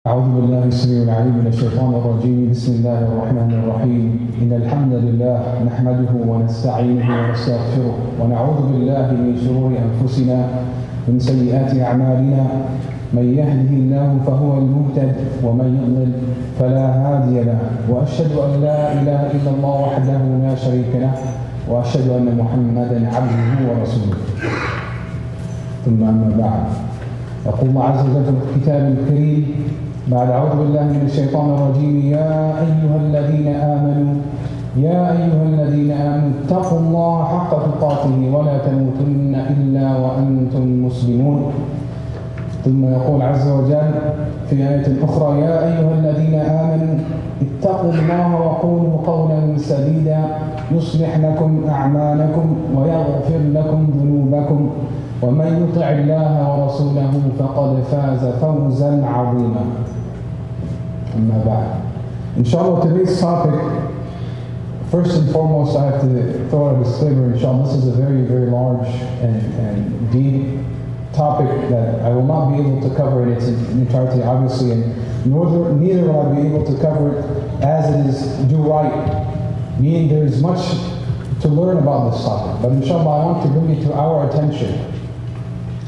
أعوذ بالله السميع العليم من الشيطان الرجيم. بسم الله الرحمن الرحيم. إن الحمد لله نحمده ونستعينه ونستغفره ونعوذ بالله من شرور أنفسنا ومن سيئات أعمالنا. من يهده الله فهو المهتد ومن يضلل فلا هادي له. وأشهد أن لا إله إلا الله وحده لا شريك له وأشهد أن محمدا عبده ورسوله. ثم أما بعد، يقول الله عز وجل في الكتاب الكريم بعد أعوذ بالله من الشيطان الرجيم: يا أيها الذين آمنوا اتقوا الله حق تقاته ولا تموتن إلا وأنتم مسلمون. ثم يقول عز وجل في آية أخرى: يا أيها الذين آمنوا اتقوا الله وقولوا قولا سديدا يصلح لكم أعمالكم ويغفر لكم ذنوبكم ومن يطع الله ورسوله فقد فاز فوزا عظيما. أما بعد. Inshallah, today's topic, first and foremost, I have to throw out a disclaimer. Inshallah, this is a very, very large and deep topic that I will not be able to cover in its entirety, obviously, and neither will I be able to cover it as it is due right. Meaning there is much to learn about this topic. But inshallah, I want to bring it to our attention.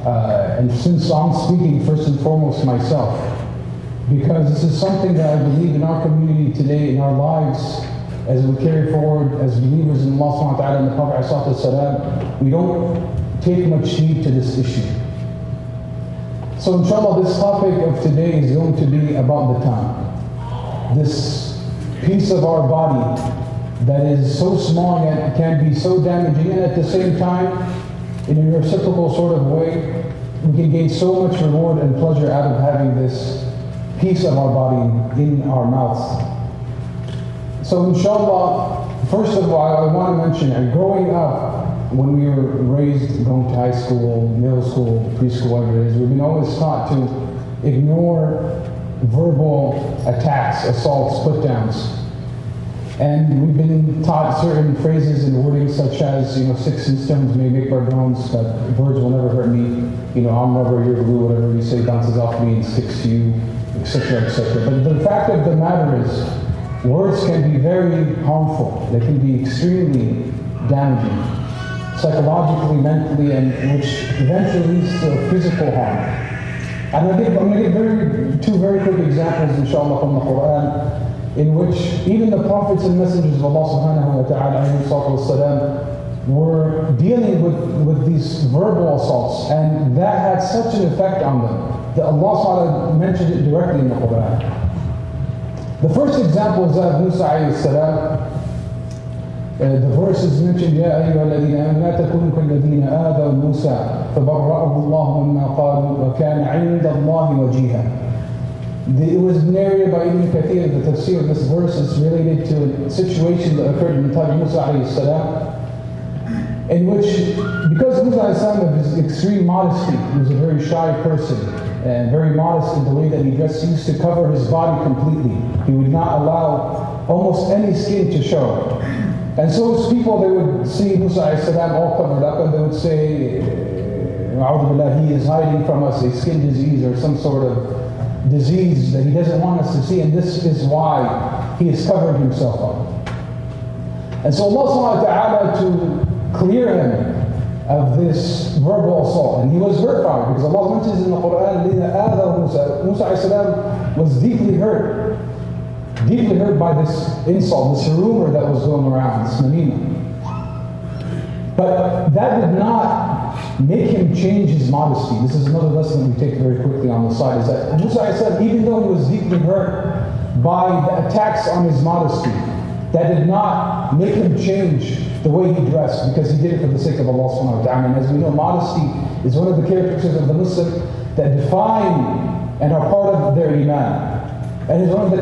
And since I'm speaking first and foremost myself, because this is something that I believe in our community today, in our lives, as we carry forward as believers in Allah subhanahu wa ta'ala and the Prophet ﷺ, we don't take much heed to this issue. So inshallah, this topic of today is going to be about the tongue. This piece of our body that is so small and can be so damaging, and at the same time, in a reciprocal sort of way, we can gain so much reward and pleasure out of having this piece of our body in our mouths. So inshallah, first of all, I want to mention, growing up, when we were raised, going to high school, middle school, preschool, whatever it is, we've been always taught to ignore verbal attacks, assaults, put-downs. And we've been taught certain phrases and wordings such as, sticks and stones may make our bones, but words will never hurt me. I'm rubber, you're glue, whatever you say bounces off me and sticks to you, etc., etc. But the fact of the matter is, words can be very harmful. They can be extremely damaging, psychologically, mentally, and which eventually leads to physical harm. And I'm going to give two very quick examples, inshallah, from the Quran, in which even the prophets and messengers of Allah subhanahu wa ta'ala were dealing with these verbal assaults, and that had such an effect on them that Allah subhanahu wa ta'ala mentioned it directly in the Quran. The first example is that of Musa alayhi salam. The verse is mentioned: يا أيها الذين آمنوا لا تكونوا كالذين آذوا موسى فبرأه الله مما قالوا وكان عند الله وجيها. It was narrated by Ibn Kathir. The tafsir of this verse is related to a situation that occurred in the time of Musa alayhi salam, in which, because Musa alayhi salam of his extreme modesty, he was a very shy person and very modest in the way that he dressed. He used to cover his body completely. He would not allow almost any skin to show. And so as people, they would see Musa alayhi salam all covered up, and they would say, he is hiding from us a skin disease or some sort of disease that he doesn't want us to see, and this is why he has covered himself up. And so Allah subhanahu wa ta'ala, to clear him of this verbal assault, and he was hurt by it, because Allah mentions in the Quran, Musa alayhi salam was deeply hurt by this insult, this rumor that was going around, this namima. But that did not make him change his modesty. This is another lesson we take very quickly on the side, is that Musa said, even though he was deeply hurt by the attacks on his modesty, that did not make him change the way he dressed, because he did it for the sake of Allah subhanahu wa ta'ala. And as we know, modesty is one of the characteristics of the Muslim that define and are part of their iman. And it's one of the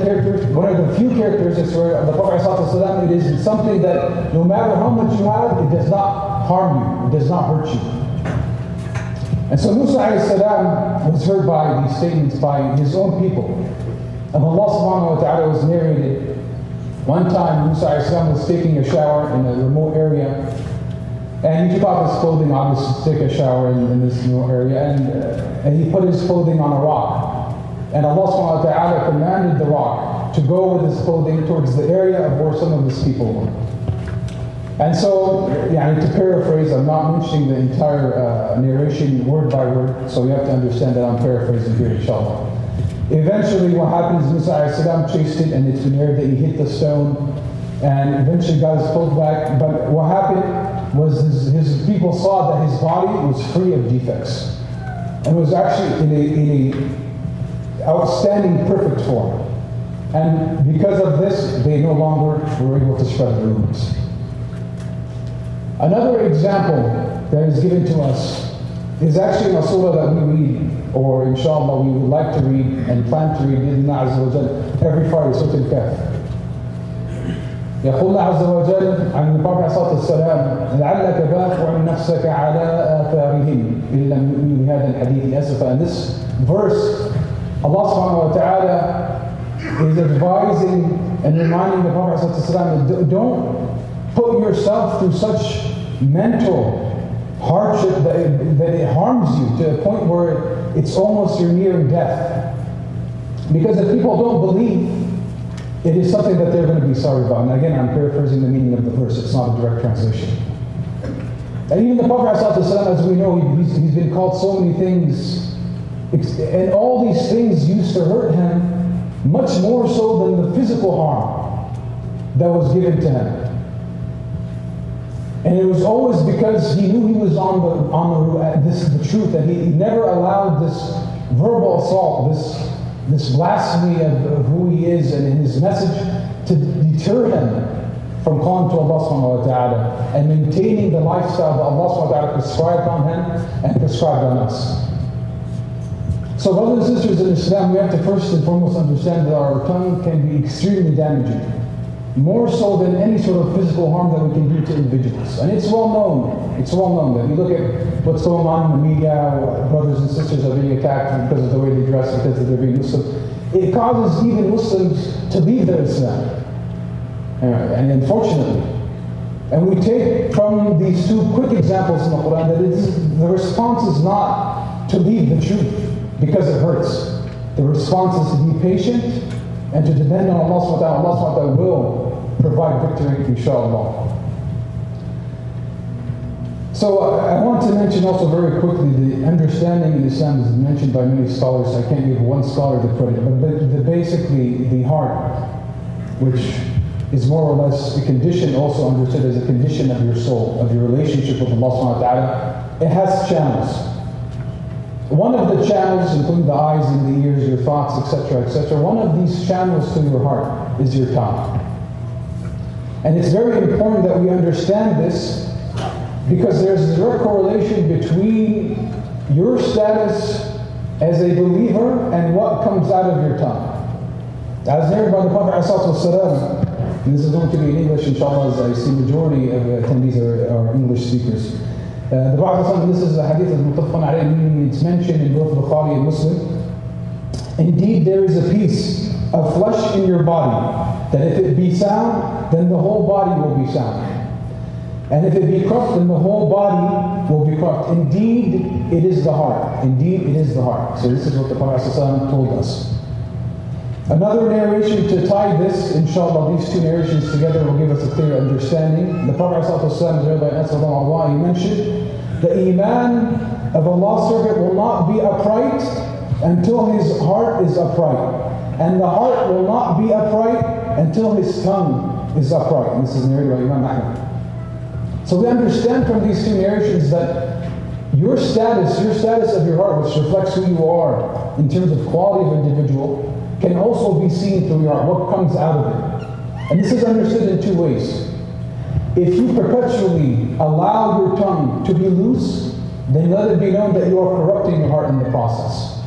few characteristics where the Prophet ﷺ, it is something that no matter how much you have, it does not harm you, it does not hurt you. And so Musa ﷺ was hurt by these statements by his own people. And Allah subhanahu wa ta'ala was narrated, one time Musa ﷺ was taking a shower in a remote area, and he took off his clothing, obviously, to take a shower in this remote area, and he put his clothing on a rock. And Allah subhanahu wa ta'ala commanded the rock to go with his clothing towards the area of where some of his people were. And so, to paraphrase, I'm not mentioning the entire narration word by word, so you have to understand that I'm paraphrasing here, inshallah. Eventually, what happens, Musa a.s. chased it, and it's been narrated that he hit the stone, and eventually got his clothes back. But what happened was his people saw that his body was free of defects, and was actually in a outstanding, perfect form. And because of this, they no longer were able to spread the rumors. Another example that is given to us is actually in a surah that we read, or inshallah we would like to read and plan to read every Friday, Surah Al-Kahf. يقول الله عز وجل عن النبي عليه الصلاة والسلام لعلك باخع نفسك على آثارهم إن لم يؤمنوا بهذا الحديث أسفا. And this verse, Allah subhanahu wa ta'ala is advising and reminding the Prophet ﷺ, don't put yourself through such mental hardship that it harms you to a point where it's almost you're nearing death. Because if people don't believe, it is something that they're going to be sorry about. And again, I'm paraphrasing the meaning of the verse. It's not a direct translation. And even the Prophet ﷺ, as we know, he's been called so many things. And all these things used to hurt him much more so than the physical harm that was given to him. And it was always because he knew he was on the truth, and he never allowed this verbal assault, this blasphemy of who he is and his message to deter him from calling to Allah subhanahu wa ta'ala and maintaining the lifestyle that Allah subhanahu wa ta'ala prescribed on him and prescribed on us. So brothers and sisters in Islam, we have to first and foremost understand that our tongue can be extremely damaging, more so than any sort of physical harm that we can do to individuals. And it's well known that you look at what's going on in the media, brothers and sisters are being attacked because of the way they dress, because of their being Muslim. It causes even Muslims to leave their Islam. And unfortunately, and we take from these two quick examples in the Quran that the response is not to leave the truth because it hurts. The response is to be patient and to depend on Allah subhanahu wa ta'ala. Allah subhanahu wa ta'ala will provide victory, inshallah. So I want to mention also very quickly the understanding in Islam is mentioned by many scholars. I can't give one scholar the credit, but basically the heart, which is more or less a condition also understood as a condition of your soul, of your relationship with Allah subhanahu wa ta'ala, it has channels. One of the channels, including the eyes and the ears, your thoughts, etc., etc., one of these channels to your heart is your tongue. And it's very important that we understand this, because there's a direct correlation between your status as a believer and what comes out of your tongue. As narrated by the Prophet ﷺ, and this is going to be in English, inshallah, as I see majority of attendees are English speakers. The Prophet ﷺ, this is a hadith of Muttafaqun alayhi, meaning it's mentioned in both Bukhari and Muslim. Indeed, there is a piece of flesh in your body that if it be sound, then the whole body will be sound. And if it be corrupt, then the whole body will be corrupt. Indeed, it is the heart. Indeed, it is the heart. So this is what the Prophet ﷺ told us. Another narration to tie this, inshallah, these two narrations together will give us a clear understanding. The Prophet ﷺ, he mentioned, the iman of Allah's servant will not be upright until his heart is upright. And the heart will not be upright until his tongue is upright. And this is narrated by Imam Ahmad. So we understand from these two narrations that your status of your heart, which reflects who you are in terms of quality of individual, can also be seen through your heart, what comes out of it. And this is understood in two ways. If you perpetually allow your tongue to be loose, then let it be known that you are corrupting your heart in the process.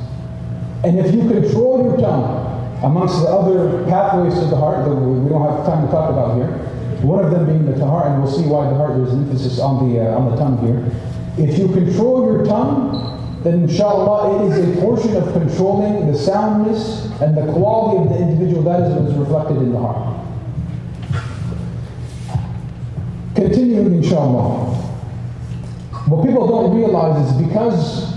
And if you control your tongue, amongst the other pathways to the heart that we don't have time to talk about here, one of them being the heart, and we'll see why the heart, there's an emphasis on the tongue here. If you control your tongue, then inshallah it is a portion of controlling the soundness and the quality of the individual. That is what is reflected in the heart. Continuing, inshallah. What people don't realize is because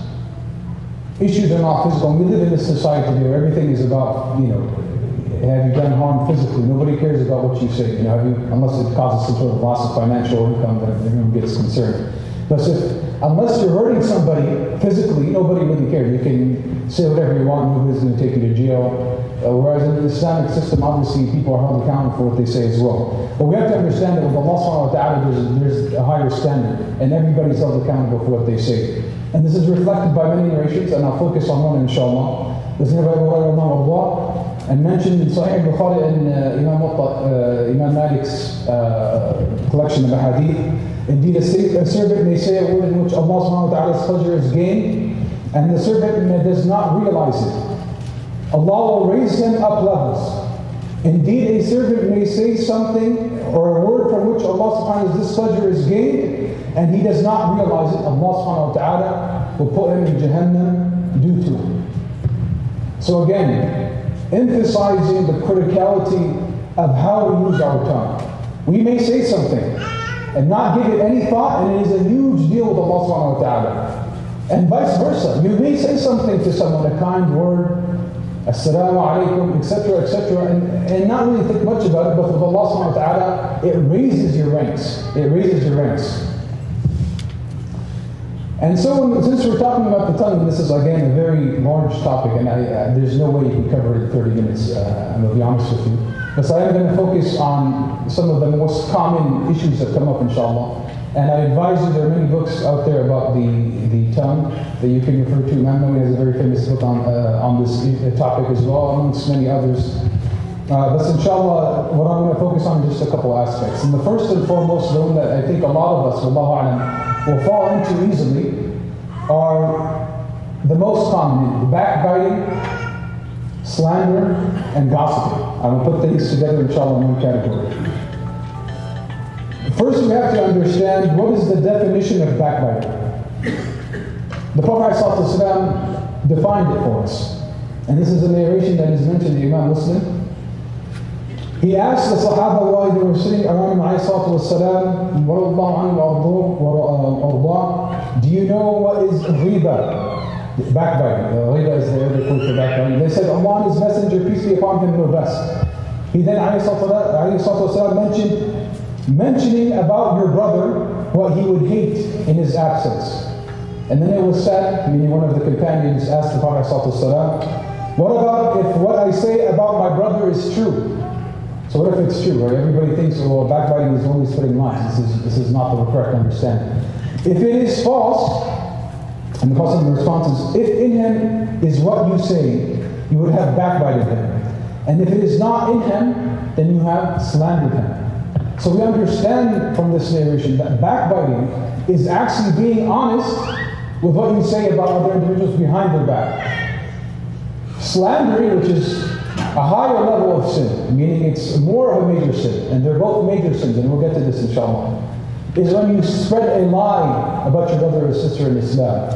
issues are not physical. And we live in this society where everything is about, have you done harm physically? Nobody cares about what you say. Unless it causes some sort of loss of financial income, then everyone gets concerned. But unless you're hurting somebody physically, nobody really cares. You can say whatever you want, nobody's going to take you to jail. Whereas in the Islamic system, obviously, people are held accountable for what they say as well. But we have to understand that with Allah subhanahu wa ta'ala, there's a higher standard, and everybody's held accountable for what they say. And this is reflected by many narrations, and I'll focus on one, inshallah. This is Abu Hurairah and mentioned in Sahih Bukhari and Imam Malik's collection of hadith. Indeed, a servant may say a word in which Allah subhanahu wa ta'ala's pleasure is gained, and the servant does not realize it. Allah will raise him up levels. Indeed, a servant may say something or a word from which Allah subhanahu wa ta'ala's displeasure is gained, and he does not realize it. Allah subhanahu wa ta'ala will put him in Jahannam due to it. So again, emphasizing the criticality of how we use our tongue. We may say something and not give it any thought, and it is a huge deal with Allah subhanahu wa ta'ala. And vice versa. You may say something to someone, a kind word, Assalamu alaikum, etc., and not really think much about it, but with Allah subhanahu wa ta'ala, it raises your ranks. It raises your ranks. And so, since we're talking about the tongue, this is again a very large topic, and there's no way you can cover it in 30 minutes, I'm going to be honest with you. But so I am going to focus on some of the most common issues that come up, inshallah. And I advise you, there are many books out there about the tongue that you can refer to. Imam Nawawi has a very famous book on this topic as well, amongst many others. But inshallah, what I'm going to focus on is just a couple aspects. And the first and foremost, the one that I think a lot of us, wallahu a'lam, will fall into easily are the most common: backbiting, slander, and gossiping. I will put these together, inshallah, in one category. First, we have to understand what is the definition of backbiting. The Prophet ﷺ defined it for us. And this is a narration that is mentioned in Imam Muslim. He asked the Sahaba while they were sitting around him, ﷺ, do you know what is riba? Backbiting. Riba is the other quote for backbiting. They said, Allah and His Messenger, peace be upon him, know best. He then mentioning about your brother what he would hate in his absence. And then it was said, meaning one of the companions asked the Prophet ﷺ, what about if what I say about my brother is true? So what if it's true, right? Everybody thinks, well, backbiting is only spreading lies. This is not the correct understanding. If it is false, and the Prophet's response is, if in him is what you say, you would have backbited him. And if it is not in him, then you have slandered him. So we understand from this narration that backbiting is actually being honest with what you say about other individuals behind their back. Slandering, which is a higher level of sin, meaning it's more of a major sin, and they're both major sins, and we'll get to this inshallah, is when you spread a lie about your brother or sister in Islam.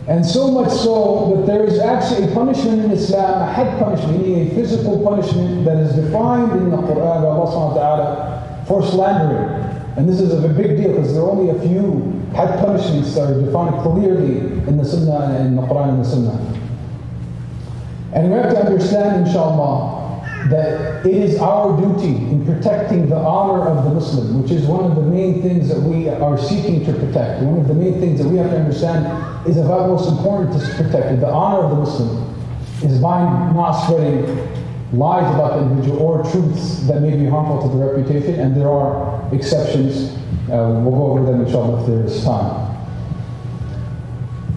And so much so that there is actually a punishment in Islam, a had punishment, meaning a physical punishment that is defined in the Quran by Allah subhanahu wa ta'ala for slandering. And this is a big deal because there are only a few had punishments that are defined clearly in the Sunnah, in the Quran and the Sunnah. And we have to understand, inshallah, that it is our duty in protecting the honor of the Muslim, which is one of the main things that we are seeking to protect. One of the main things that we have to understand is of utmost importance to protect. The honor of the Muslim is by not spreading lies about the individual or truths that may be harmful to the reputation, and there are exceptions. We'll go over them, inshallah, if there is time.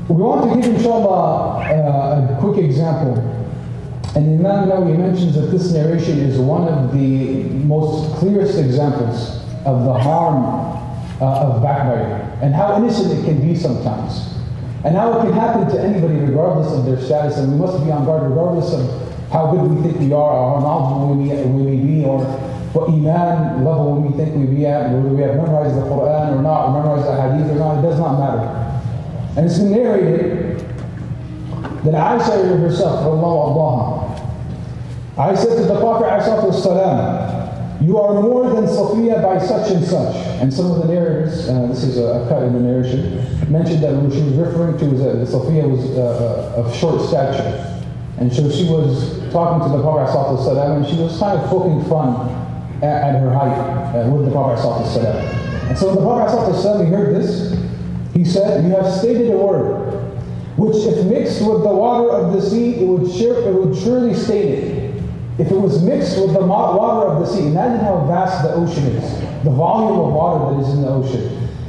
We want to give, inshallah, a quick example. And Imam Nawawi mentions that this narration is one of the most clearest examples of the harm of backbiting, and how innocent it can be sometimes, and how it can happen to anybody regardless of their status. And we must be on guard regardless of how good we think we are, or how knowledgeable we may be, or what iman level we think we be at, whether we have memorized the Quran or not, or memorized the hadith or not. It does not matter. And it's been narrated that Aisha herself, I said to the Prophet ﷺ, you are more than Safiya by such and such. And some of the narrators, this is a cut in the narration, mentioned that what she was referring to was that Safiya was of short stature. And so she was talking to the Prophet ﷺ, and she was kind of poking fun at her height with the Prophet ﷺ. And so when the Prophet ﷺ heard this, he said, "You have stated a word, which if mixed with the water of the sea, it would surely stain it. If it was mixed with the water of the sea," imagine how vast the ocean is, the volume of water that is in the ocean.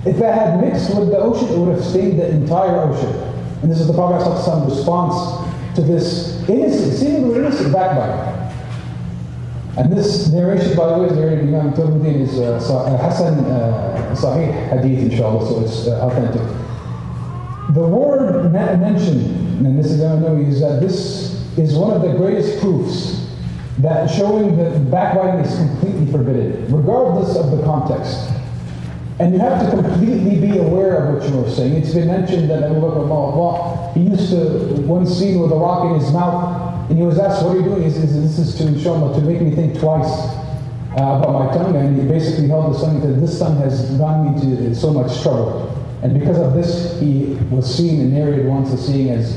If it had mixed with the ocean, it would have stained the entire ocean. And this is the Prophet ﷺ response to this innocent, seemingly innocent backbite. And this narration, by the way, is narrated by Imam Tirmidhi, is Hasan Sahih Hadith, inshallah, so it's authentic. The word mentioned, and this is is that this is one of the greatest proofs that showing that backbiting is completely forbidden, regardless of the context. And you have to completely be aware of what you are saying. It's been mentioned that Abu Bakr, he used to once seen with a rock in his mouth, and he was asked, "What are you doing?" This is to, inshallah, to make me think twice about my tongue. And he basically held his tongue and said, "This tongue has gotten me into so much trouble." And because of this, he was seen and narrated once as seeing as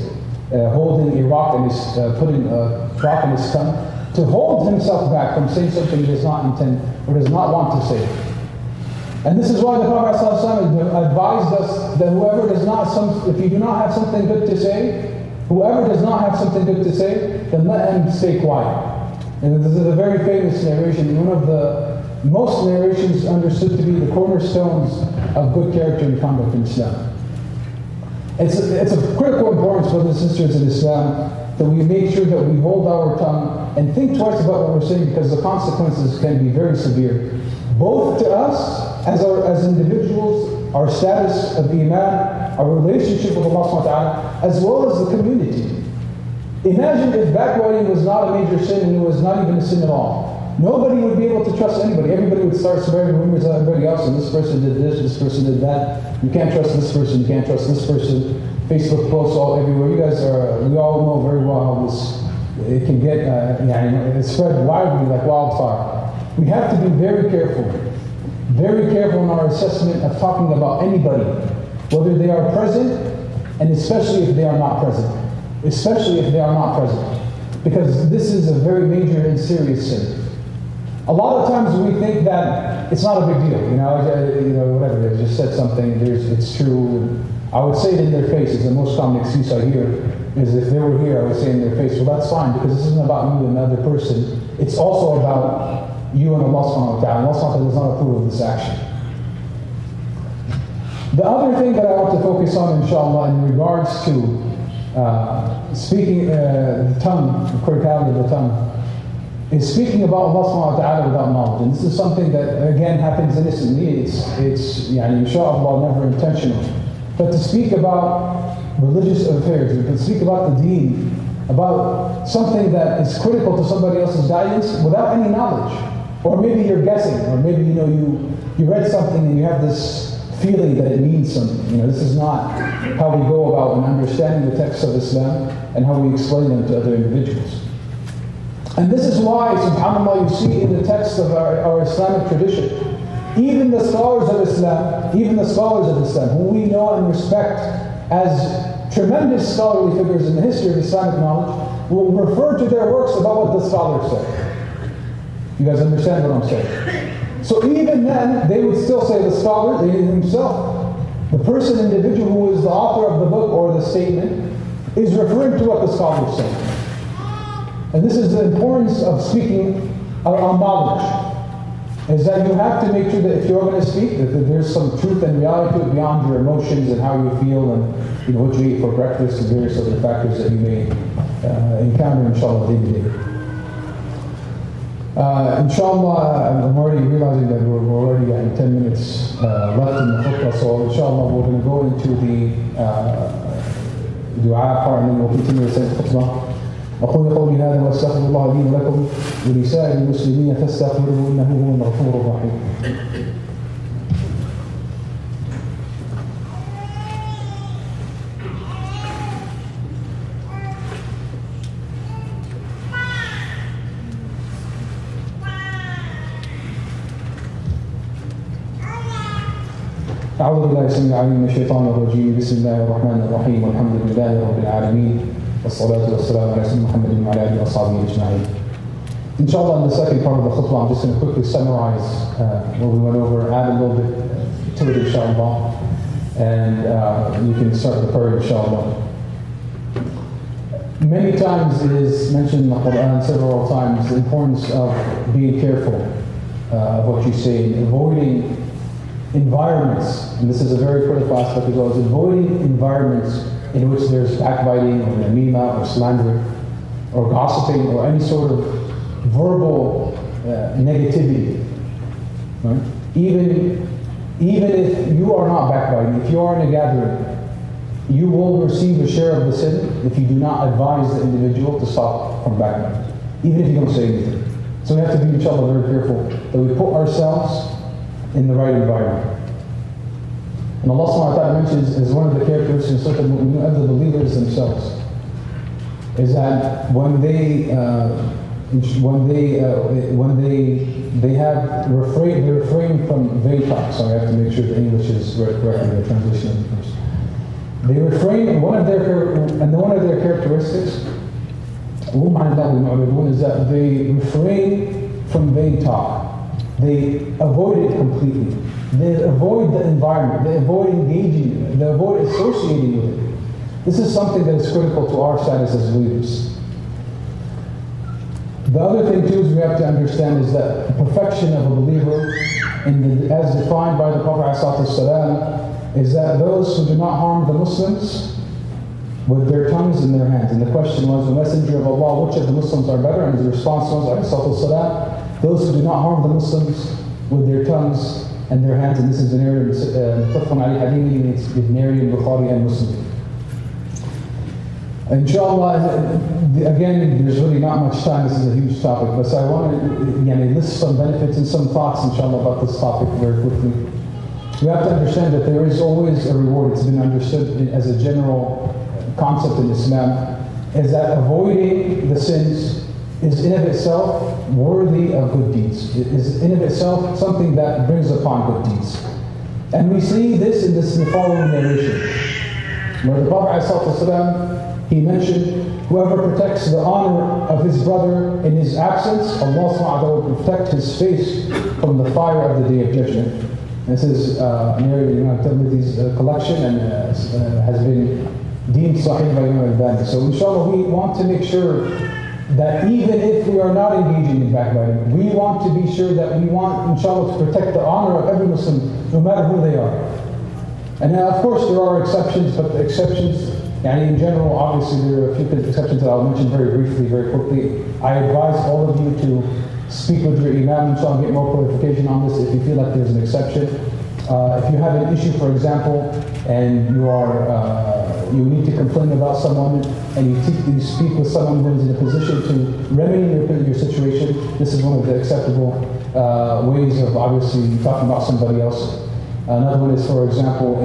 holding a rock and putting a rock in his tongue to hold himself back from saying something he does not intend or does not want to say. And this is why the Prophet ﷺ advised us that whoever does not, if you do not have something good to say, whoever does not have something good to say, then let him stay quiet. And this is a very famous narration, one of the most narrations understood to be the cornerstones of good character and conduct in Islam. It's of critical importance, brothers and sisters in Islam, that we make sure that we hold our tongue and think twice about what we're saying, because the consequences can be very severe, both to us as individuals, our status of Iman, our relationship with Allah subhanahu wa ta'ala, as well as the community. Imagine if backbiting was not a major sin and it was not even a sin at all. Nobody would be able to trust anybody. Everybody would start spreading rumors about everybody else, and this person did this person did that. You can't trust this person, you can't trust this person. Facebook posts all everywhere. You guys we all know very well how it can get, it's spread widely like wildfire. We have to be very careful in our assessment of talking about anybody, whether they are present, and especially if they are not present. Because this is a very major and serious sin. A lot of times we think that it's not a big deal, whatever, they just said something, it's true. I would say it in their face. Is the most common excuse I hear is if they were here, I would say in their face, well, that's fine, because this isn't about you and another person. It's also about you and Allah subhanahu wa ta'ala. Allah subhanahu wa ta'ala does not approve of this action. The other thing that I want to focus on, inshallah, in regards to speaking the tongue, the criticality of the tongue, is speaking about Allah subhanahu wa ta'ala without knowledge. And this is something that, again, happens innocently. It's inshallah, never intentional. But to speak about religious affairs, to speak about the deen, about something that is critical to somebody else's guidance without any knowledge. Or maybe you're guessing, or maybe you read something and you have this feeling that it means something. This is not how we go about in understanding the texts of Islam and how we explain them to other individuals. And this is why, subhanAllah, you see in the text of our Islamic tradition, even the scholars of Islam, who we know and respect as tremendous scholarly figures in the history of Islamic knowledge, will refer to their works about what the scholars say. You guys understand what I'm saying? So even then, they would still say the scholar himself, the person, individual who is the author of the book or the statement, is referring to what the scholars say. And this is the importance of speaking on knowledge. Is that you have to make sure that if you're going to speak, that there's some truth and reality to it beyond your emotions and how you feel and what you eat for breakfast and various other factors that you may encounter, inshallah, day to day. Inshallah, I'm already realizing that we're already at 10 minutes left in the khutbah, so inshallah we're going to go into the dua part and then we'll continue with the khutbah. أقول قولي هذا وأستغفر الله لي ولكم ولسائر المسلمين فاستغفروه إنه هو الغفور الرحيم. أعوذ بالله السميع العليم من الشيطان الرجيم بسم الله الرحمن الرحيم والحمد لله رب العالمين والصلاة والسلام على سيدنا محمد وعلى آله وصحبه أجمعين. Inshallah, in the second part of the khutbah, I'm just going to quickly summarize what we went over, add a little bit to it, inshallah, and you can start the prayer, inshallah. Many times it is mentioned in the Quran several times the importance of being careful of what you say, avoiding environments, and this is a very critical aspect as well, is avoiding environments in which there's backbiting or namima or slander or gossiping or any sort of verbal negativity. Right? Even if you are not backbiting, if you are in a gathering, you will receive a share of the sin if you do not advise the individual to stop from backbiting, even if you don't say anything. So we have to be, inshallah, very careful that we put ourselves in the right environment. And Allah subhanahu wa ta'ala mentions as one of the characteristics of the believers themselves is that when they refrain from vain talk. So I have to make sure the English is correct in the translation first. They refrain. One of their characteristics is that they refrain from vain talk. They avoid it completely. They avoid the environment. They avoid engaging in it. They avoid associating with it. This is something that is critical to our status as believers. The other thing too is we have to understand is that the perfection of a believer, as defined by the Prophet ﷺ, is that those who do not harm the Muslims with their tongues and their hands. And the question was, the Messenger of Allah, which of the Muslims are better? And the response was, ﷺ, those who do not harm the Muslims with their tongues and their hands. And this is the narrative, it's narrated in Bukhari and Muslim. Inshallah, again, there's really not much time. This is a huge topic, but so I want to list some benefits and some thoughts, inshallah, about this topic very quickly. We have to understand that there is always a reward. It's been understood as a general concept in Islam, is that avoiding the sins is in of itself worthy of good deeds. It is in of itself something that brings upon good deeds. And we see this in the following narration, where the Prophet ﷺ, he mentioned, whoever protects the honor of his brother in his absence, Allah subhanahu wa ta'ala will protect his face from the fire of the Day of Judgment. This is narrated in Tirmidhi's collection and has been deemed sahih by Imam al-Albani. So inshallah, we want to make sure that even if we are not engaging in backbiting, we want to be sure that we want, inshallah, to protect the honor of every Muslim, no matter who they are. And now, of course, there are exceptions, but the exceptions, and in general, obviously, there are a few exceptions that I'll mention very briefly, very quickly. I advise all of you to speak with your imam, inshallah, and get more clarification on this if you feel like there's an exception. If you have an issue, for example, and you need to complain about someone, and you speak with someone who is in a position to remedy your situation, this is one of the acceptable ways of obviously talking about somebody else. Another one is, for example,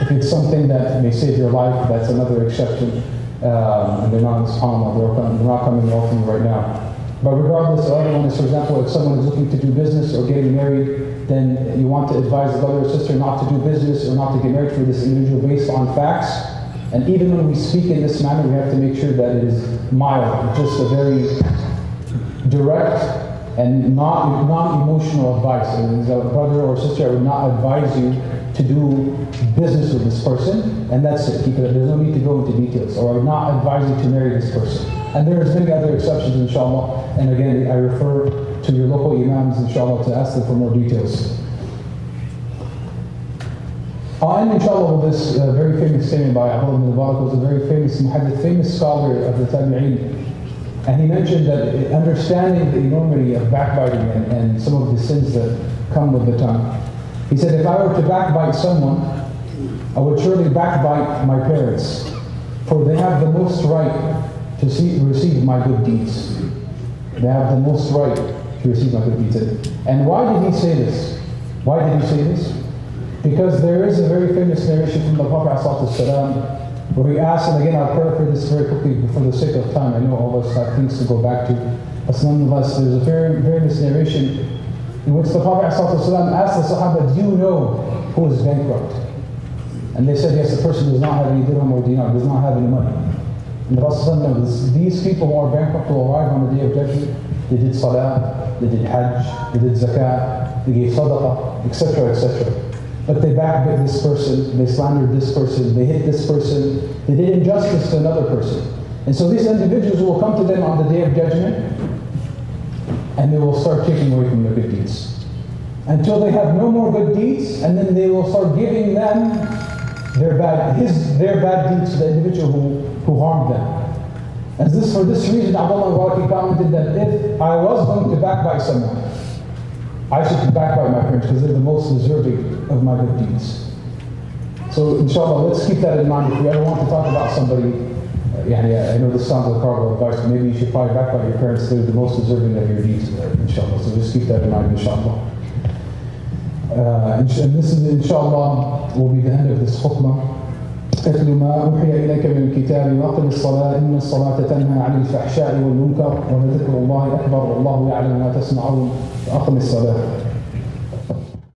if it's something that may save your life, that's another exception. And they're not, subhanAllah, they're not coming often right now. But regardless, the other one is, for example, if someone is looking to do business or getting married, then you want to advise the brother or sister not to do business or not to get married for this individual based on facts. And even when we speak in this manner, we have to make sure that it is mild, just a very direct and non-emotional advice. And as a brother or sister, I would not advise you to do business with this person, and that's it. There's no need to go into details. Or I would not advise you to marry this person. And there's many other exceptions, inshallah. And again, I refer to your local imams, inshallah, to ask them for more details. I'll end, inshallah, with this very famous statement by Abdullah ibn Mubarak, who was a very famous muhaddith, famous scholar of the Tabi'een. And he mentioned that understanding the enormity of backbiting and some of the sins that come with the tongue. He said, if I were to backbite someone, I would surely backbite my parents, for they have the most right to receive my good deeds. They have the most right to receive my good deeds. And why did he say this? Why did he say this? Because there is a very famous narration from the Prophet ﷺ where he asked, and again I'll paraphrase this very quickly for the sake of time. I know all of us have things to go back to. But nonetheless, there's a very famous narration in which the Prophet ﷺ asked the Sahaba, do you know who is bankrupt? And they said, yes, the person does not have any dirham or dinar, does not have any money. And the Prophet knows these people who are bankrupt will arrive on the Day of Judgment. They did salah, they did hajj, they did zakat, they gave sadaqah, etc., etc. But they backbit this person, they slandered this person, they hit this person, they did injustice to another person. And so these individuals will come to them on the Day of Judgment, and they will start taking away from their good deeds. Until they have no more good deeds, and then they will start giving them their bad deeds to the individual who harmed them. And for this reason, Abdullah al-Waraki commented that if I was going to backbite someone, I should backbite my parents because they're the most deserving of my good deeds. So inshallah, let's keep that in mind. If we ever want to talk about somebody, I know this sounds like horrible advice, but maybe you should probably backbite your parents. They're the most deserving of your deeds, inshallah. So just keep that in mind, inshallah. And this is, inshallah, will be the end of this khutbah. اتل ما أوحي إليك من الكتاب وأقم الصلاة إن الصلاة تنهى عن الفحشاء والمنكر ولذكر الله أكبر والله يعلم ما تصنعون وأقم الصلاة